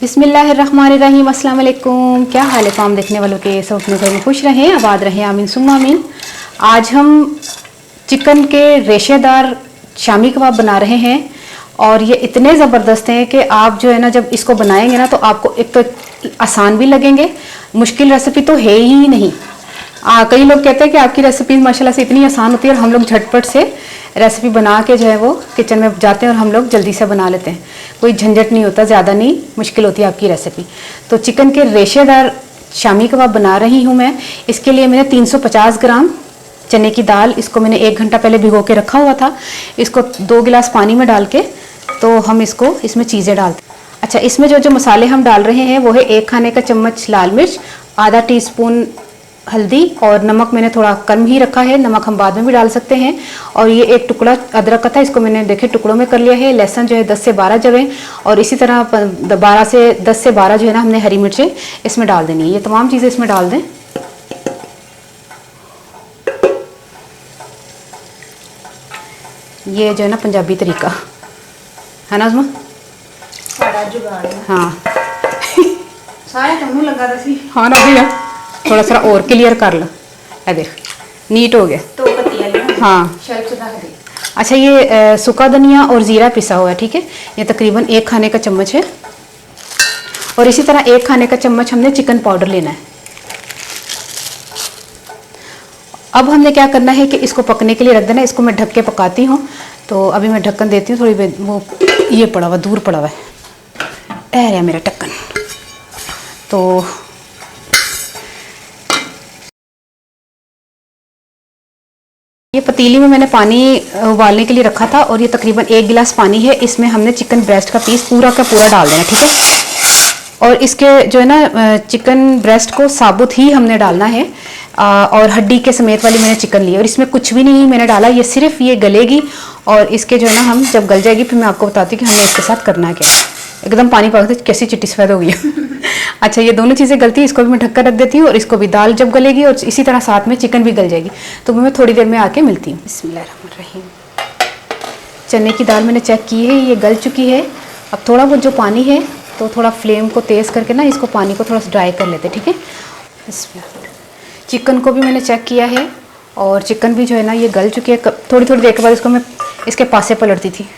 बिस्मिल्लाहिर्रहमानिर्रहीम, अस्सलाम वालेकुम। क्या हाल है काम देखने वालों के? सब अपने घर में खुश रहें, आबाद रहें, आमीन सुम्मा आमीन। आज हम चिकन के रेशेदार शामी कबाब बना रहे हैं और ये इतने ज़बरदस्त हैं कि आप जो है ना जब इसको बनाएंगे ना तो आपको एक तो आसान भी लगेंगे, मुश्किल रेसिपी तो है ही नहीं। कई लोग कहते हैं कि आपकी रेसिपी माशाल्लाह से इतनी आसान होती है और हम लोग झटपट से रेसिपी बना के जो है वो किचन में जाते हैं और हम लोग जल्दी से बना लेते हैं, कोई झंझट नहीं होता, ज़्यादा नहीं मुश्किल होती है आपकी रेसिपी। तो चिकन के रेशेदार शामी कबाब बना रही हूँ मैं। इसके लिए मैंने 350 ग्राम चने की दाल, इसको मैंने 1 घंटा पहले भिगो के रखा हुआ था। इसको 2 गिलास पानी में डाल के तो हम इसको इसमें चीज़ें डालते हैं। अच्छा, इसमें जो जो मसाले हम डाल रहे हैं वो है 1 खाने का चम्मच लाल मिर्च, आधा टीस्पून हल्दी और नमक मैंने थोड़ा कम ही रखा है, नमक हम बाद में भी डाल सकते हैं। और ये 1 टुकड़ा अदरक का था, इसको मैंने देखे टुकड़ों में कर लिया है। लहसुन जो है 10 से 12 जवें और इसी तरह 10 से 12 जो है ना हमने हरी मिर्चें इसमें डाल देनी है। ये तमाम चीज़ें इसमें डाल दें। ये जो है ना पंजाबी तरीका है ना उसमें हाँ लगा हाँ ना भैया, थोड़ा सा और क्लियर कर लो। देख नीट हो गया तो हाँ। अच्छा, ये सूखा धनिया और ज़ीरा पिसा हुआ है, ठीक है। ये तकरीबन 1 खाने का चम्मच है और इसी तरह 1 खाने का चम्मच हमने चिकन पाउडर लेना है। अब हमने क्या करना है कि इसको पकने के लिए रख देना है। इसको मैं ढक के पकाती हूँ, तो अभी मैं ढक्कन देती हूँ। थोड़ी वो ये पड़ा हुआ दूर पड़ा हुआ है रहा मेरा ढक्कन। तो ये पतीली में मैंने पानी उबालने के लिए रखा था और ये तकरीबन 1 गिलास पानी है। इसमें हमने चिकन ब्रेस्ट का पीस पूरा का पूरा डाल देना, ठीक है। और इसके जो है ना चिकन ब्रेस्ट को साबुत ही हमने डालना है और हड्डी के समेत वाली मैंने चिकन ली और इसमें कुछ भी नहीं मैंने डाला। ये सिर्फ ये गलेगी और इसके जो है ना हम जब गल जाएगी फिर मैं आपको बताती हूँ कि हमें इसके साथ करना है क्या। एकदम पानी पाक कैसी चिट्टी सफ़ेद हो गई अच्छा, ये दोनों चीज़ें गलती, इसको भी मैं ढक कर रख देती हूँ और इसको भी दाल जब गलेगी और इसी तरह साथ में चिकन भी गल जाएगी। तो मैं थोड़ी देर में आके मिलती हूँ। बिस्मिल्लाहिर्रहमानिर्रहीम। चने की दाल मैंने चेक की है, ये गल चुकी है। अब थोड़ा बहुत जो पानी है तो थोड़ा फ्लेम को तेज़ करके ना इसको पानी को थोड़ा सा ड्राई कर लेते, ठीक है। चिकन को भी मैंने चेक किया है और चिकन भी जो है ना ये गल चुकी है। थोड़ी थोड़ी देर के बाद इसको मैं इसके पासे पलटती थी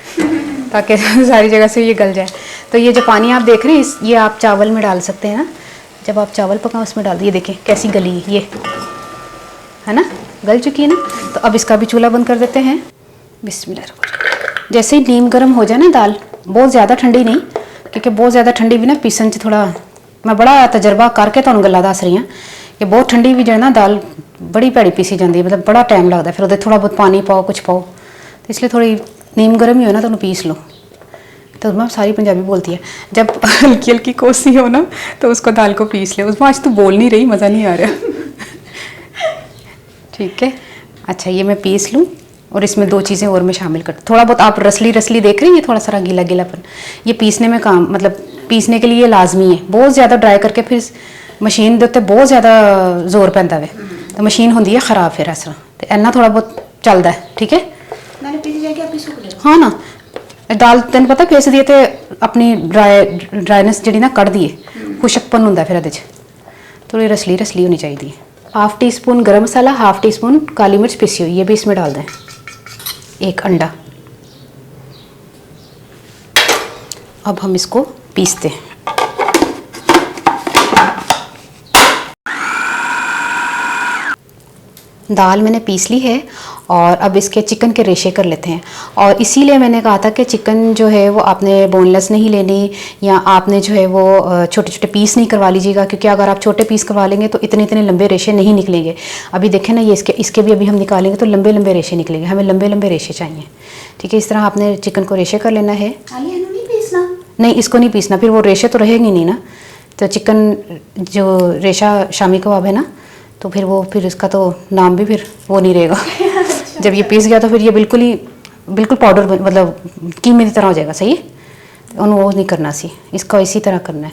ताकि सारी जगह से ये गल जाए। तो ये जो पानी आप देख रहे हैं ये आप चावल में डाल सकते हैं ना, जब आप चावल पकाओ उसमें डाल दिए। देखें कैसी गली ये है ना, गल चुकी है ना। तो अब इसका भी चूल्हा बंद कर देते हैं। बिस्मिल्लाह। जैसे ही नीम गर्म हो जाए ना दाल, बहुत ज़्यादा ठंडी नहीं, क्योंकि बहुत ज़्यादा ठंडी भी ना पीसन च थोड़ा मैं बड़ा तजर्बा करके तो गल्लां दस रही हाँ कि बहुत ठंडी भी जो है ना दाल बड़ी भैड़ी पीसी जाती है, मतलब बड़ा टाइम लगता है। फिर थोड़ा बहुत पानी पाओ, कुछ पाओ, तो इसलिए थोड़ी नीम गर्म ही हो ना तो पीस लो। तो मैं सारी पंजाबी बोलती है, जब हल्की हल्की कोसी हो ना तो उसको दाल को पीस ले। उसमें आज तो बोल नहीं रही, मज़ा नहीं आ रहा ठीक है। अच्छा, ये मैं पीस लूँ और इसमें 2 चीज़ें और मैं शामिल कर, थोड़ा बहुत आप रसली रसली देख रही हैं, थोड़ा सा गीला गीलापन ये पीसने में काम, मतलब पीसने के लिए लाजमी है। बहुत ज़्यादा ड्राई करके फिर मशीन देते बहुत ज़्यादा जोर पैंता है तो मशीन होती है ख़राब। फिर इस तरह तो इन्ना थोड़ा बहुत चलता है, ठीक है। हाँ ना, दाल तेन पता पीस दिए तो अपनी ड्राइनेस जी ना कढ़ दिए, खुशकपन होंगे फिर ये थोड़ी रसली रसली होनी चाहिए। 1/2 टीस्पून गरम मसाला, 1/2 टीस्पून काली मिर्च पिसी हुई, ये भी इसमें डाल दें। 1 अंडा। अब हम इसको पीसते हैं। दाल मैंने पीस ली है और अब इसके चिकन के रेशे कर लेते हैं। और इसीलिए मैंने कहा था कि चिकन जो है वो आपने बोनलेस नहीं लेनी या आपने जो है वो छोटे छोटे पीस नहीं करवा लीजिएगा, क्योंकि अगर आप छोटे पीस करवा लेंगे तो इतने इतने लंबे रेशे नहीं निकलेंगे। अभी देखें ना, ये इसके भी अभी हम निकालेंगे तो लंबे लंबे रेशे निकलेंगे, हमें लंबे लंबे रेशे चाहिए, ठीक है। इस तरह आपने चिकन को रेशे कर लेना है। नहीं, इसको नहीं पीसना, फिर वो रेशे तो रहेंगे नहीं ना। तो चिकन जो रेशा शामी कबाब है ना, तो फिर इसका तो नाम भी फिर वो नहीं रहेगा जब ये पीस गया तो फिर ये बिल्कुल पाउडर मतलब कीमे की तरह हो जाएगा, सही है। तो वो नहीं करना सी, इसका इसी तरह करना है।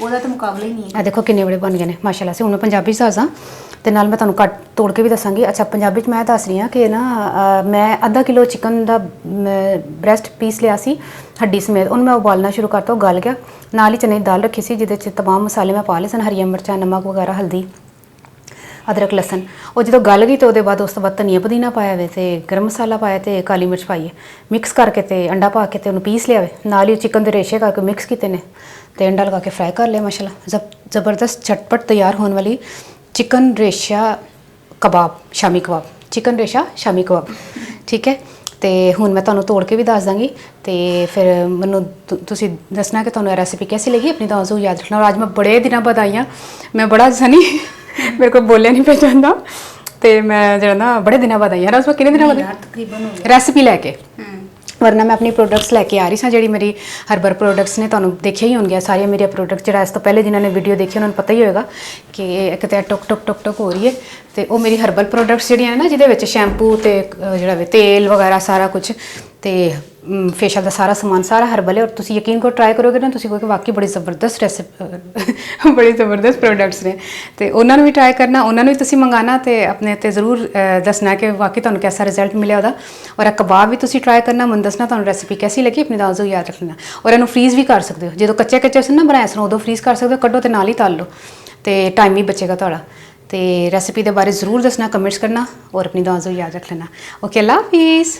ਇਹ ਦੇਖੋ ਕਿੰਨੇ ਬੜੇ ਬਣ ਗਏ ਨੇ ਮਾਸ਼ਾਅੱਲਾ ਸੇ. ਹੁਣ ਮੈਂ ਪੰਜਾਬੀ 'ਚ ਦੱਸਾਂ ਤੇ ਨਾਲ ਮੈਂ ਤੁਹਾਨੂੰ ਕੱਟ ਤੋੜ ਕੇ ਵੀ ਦੱਸਾਂਗੀ. ਅੱਛਾ ਪੰਜਾਬੀ 'ਚ ਮੈਂ ਦੱਸ ਰਹੀ ਹਾਂ ਕਿ ਨਾ ਮੈਂ ਅੱਧਾ ਕਿਲੋ ਚਿਕਨ ਦਾ ਬ੍ਰੈਸਟ ਪੀਸ ਲਿਆ ਸੀ ਹੱਡੀ ਸਮੇਤ. ਉਹਨੂੰ ਮੈਂ ਉਬਾਲਣਾ ਸ਼ੁਰੂ ਕਰਤਾ, ਉਹ ਗਲ ਗਿਆ. ਨਾਲ ਹੀ ਚਨੇ ਦੀ ਦਾਲ ਰੱਖੀ ਸੀ ਜਿਹਦੇ 'ਚ ਤਮਾਮ ਮਸਾਲੇ ਮੈਂ ਪਾ ਲਏ ਸਨ, ਹਰੀਆਂ ਮਿਰਚਾਂ, ਨਮਕ ਵਗੈਰਾ, ਹਲਦੀ, ਅਦਰਕ, ਲਸਣ. ਉਹ ਜਦੋਂ ਗਲ ਗਈ ਤਾਂ ਉਹਦੇ ਬਾਅਦ ਉਸ ਤੋਂ ਬਾਅਦ ਧਨੀਆ ਪੁਦੀਨਾ ਪਾਇਆ ਵੇ ਤੇ ਗਰਮ ਮਸਾਲਾ ਪਾਇਆ ਤੇ ਕਾਲੀ ਮਿਰਚ ਪਾਈ, ਮਿਕਸ ਕਰਕੇ ਤੇ ਅੰਡਾ ਪਾ ਕੇ ਤੇ ਉਹਨੂੰ ਪੀਸ ਲਿਆ ਵੇ. ਨਾਲ ਹੀ ਚਿਕਨ ਦੇ ਰੇਸ਼ੇ ਕਰਕੇ ਮਿਕਸ ਕੀਤੇ ਨੇ ਤੇ ਅੰਡਾ ਲਗਾ ਕੇ ਫਰਾਈ ਕਰ ਲਿਆ ਮਾਸ਼ਾਅੱਲਾ. ਜ਼ਬਰਦਸਤ ਝਟਪਟ ਤਿਆਰ ਹੋਣ ਵਾਲੀ ਚਿਕਨ ਰੇਸ਼ਾ ਕਬਾਬ, ਸ਼ਾਮੀ ਕਬਾਬ, ਚਿਕਨ ਰੇਸ਼ਾ ਸ਼ਾਮੀ ਕਬਾਬ, ਠੀਕ ਹੈ. ਤੇ ਹੁਣ ਮੈਂ ਤੁਹਾਨੂੰ ਤੋੜ ਕੇ ਵੀ ਦੱਸ ਦਾਂਗੀ ਤੇ ਫਿਰ ਮੈਨੂੰ ਤੁਸੀਂ ਦੱਸਣਾ ਕਿ ਤੁਹਾਨੂੰ ਇਹ ਰੈਸਿਪੀ ਕੈਸੀ ਲੱਗੀ। ਆਪਣੀ ਦੁਆਵਾਂ ਜ਼ਰੂਰ ਯਾਦ ਰੱਖਣਾ। ਔਰ ਅੱਜ ਮੈਂ ਬੜੇ ਦਿਨਾਂ ਬਾਅਦ ਆਈ ਹਾਂ, ਮੈਂ ਬੜਾ ਸਨੀ ਮੇਰੇ ਕੋਲ ਬੋਲਿਆ ਨਹੀਂ ਪਿਆ ਜਾਂਦਾ ਤੇ ਮੈਂ ਜਿਹੜਾ ਨਾ ਬੜੇ ਦਿਨਾਂ ਬਾਅਦ ਆਈ ਹਾਂ। ਰਸ ਕਿੰਨੇ ਦਿਨਾਂ ਬਾਅਦ यार तकरीबन हो गया। ਰੈਸਿਪੀ ਲੈ ਕੇ, ਵਰਨਾ ਮੈਂ ਆਪਣੀ ਪ੍ਰੋਡਕਟਸ ਲੈ ਕੇ ਆ ਰਹੀ ਸਾਂ। ਜਿਹੜੀ ਮੇਰੀ ਹਰਬਲ ਪ੍ਰੋਡਕਟਸ ਨੇ ਤੁਹਾਨੂੰ ਦੇਖਿਆ ਹੀ ਹੋਣਗੀਆਂ ਸਾਰੀਆਂ ਮੇਰੀਆਂ ਪ੍ਰੋਡਕਟ। ਜਿਹੜਾ ਇਸ ਤੋਂ ਪਹਿਲੇ ਜਿਨ੍ਹਾਂ ਨੇ ਵੀਡੀਓ ਦੇਖੀ ਉਹਨਾਂ ਨੂੰ ਪਤਾ ਹੀ ਹੋਏਗਾ ਕਿ ਇੱਕ ਤਾਂ ਟੁਕ ਟੁਕ ਟੁਕ ਟੁਕ ਹੋ ਰਹੀ ਹੈ ਤੇ ਉਹ ਮੇਰੀ ਹਰਬਲ ਪ੍ਰੋਡਕਟਸ ਜਿਹੜੀਆਂ ਨੇ ਨਾ, ਜਿਹਦੇ ਵਿੱਚ ਸ਼ੈਂਪੂ ਤੇ ਜਿਹੜਾ ਵੇ ਤੇਲ ਵਗੈਰਾ ਸਾਰਾ ਕੁਝ ਤੇ ਫੇਸ਼ੀਅਲ ਦਾ ਸਾਰਾ ਸਮਾਨ ਸਾਰਾ ਹਰਬਲ ਹੈ। ਔਰ ਤੁਸੀਂ ਯਕੀਨ ਕਰੋ, ਟਰਾਈ ਕਰੋਗੇ ਨਾ ਤੁਸੀਂ ਕਹੋਗੇ ਵਾਕਈ ਬੜੀ ਜ਼ਬਰਦਸਤ ਰੈਸਿਪੀ, ਬੜੀ ਜ਼ਬਰਦਸਤ ਪ੍ਰੋਡਕਟਸ ਨੇ। ਤੇ ਉਹਨਾਂ ਨੂੰ ਵੀ ਟਰਾਈ ਕਰਨਾ, ਉਹਨਾਂ ਨੂੰ ਵੀ ਤੁਸੀਂ ਮੰਗਾਣਾ ਤੇ ਆਪਣੇ ਤੇ ਜ਼ਰੂਰ ਦੱਸਣਾ ਕਿ ਵਾਕਈ ਤੁਹਾਨੂੰ ਕਿਹਦਾ ਰਿਜ਼ਲਟ ਮਿਲਿਆ ਉਹਦਾ। ਔਰ ਇਹ ਕਬਾਬ ਵੀ ਤੁਸੀਂ ਟਰਾਈ ਕਰਨਾ, ਮੈਨੂੰ ਦੱਸਣਾ ਤੁਹਾਨੂੰ ਰੈਸਿਪੀ ਕੈਸੀ ਲੱਗੀ। ਆਪਣੀ ਦਾਲ ਜ਼ਰੂਰ ਯਾਦ ਰੱਖਣਾ। ਔਰ ਇਹਨੂੰ ਫਰੀਜ਼ ਵੀ ਕਰ ਸਕਦੇ ਹੋ, ਜਦੋਂ ਕੱਚੇ ਕੱਚੇ ਸੀ ਨਾ ਬਣਾਇਆ ਸੀ ਉਦੋਂ ਫਰੀਜ਼ ਕਰ ਸਕਦੇ ਹੋ, ਕੱਢੋ ਤੇ ਨਾਲ ਹੀ ਤਲ ਲਓ ਤੇ ਟਾਈਮ ਵੀ ਬਚੇਗਾ ਤੁਹਾਡਾ। ਤੇ ਰੈਸਿਪੀ ਦੇ ਬਾਰੇ ਜ਼ਰੂਰ ਦੱਸਣਾ, ਕਮੈਂਟਸ ਕਰਨਾ ਔਰ ਆਪਣੀ ਦਾਲ ਜ਼ਰੂਰ ਯਾਦ ਰੱਖ ਲੈਣਾ। ਓਕੇ, ਅੱਲਾ ਹਾਫਿਜ਼।